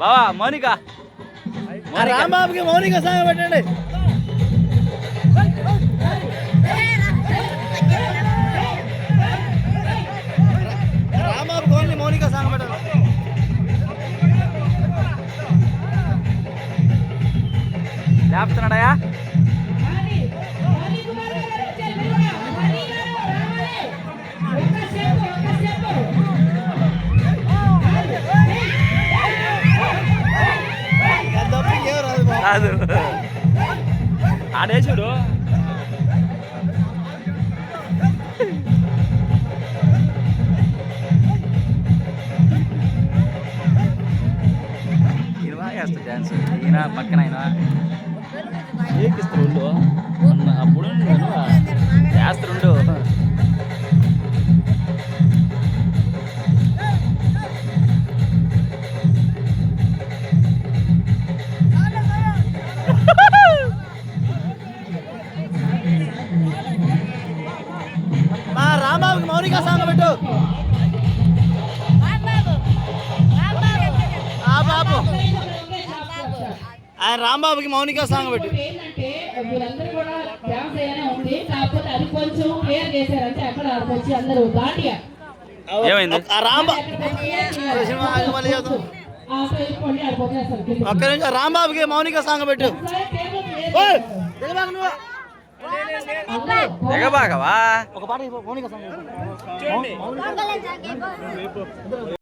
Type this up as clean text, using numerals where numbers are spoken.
బావా మౌనిక రాంబాబుకి మౌనిక సాంగ్ పెట్టండి. రాంబాబుకి only Mounika song పెట్టండి. లేపుతున్నాడయా కాదు ఆడే చూడు ఈయన బాగా వేస్తాడు డ్యాన్స్. ఈయన పక్కన ఆయన ఏకిస్తాడు అప్పుడు చేస్తాడు. రాంబాబుకి మౌనిక సాంగ్ పెట్టు. ఆయన రాంబాబుకి మౌనిక సాంగ్ పెట్టు. వీళ్ళందరూ కూడా డ్యాన్స్ అయ్యానే ఉంది, కాకపోతే అది కొంచెం క్లియర్ చేశారంటే అక్కడ వచ్చి అందరూ దాటియా ఏమైంది ఒక్క నిమిషం రాంబాబుకి మౌనిక సాంగ్ పెట్టు. దిగబాగవా ఒక పాట మౌనిక సాంగ్.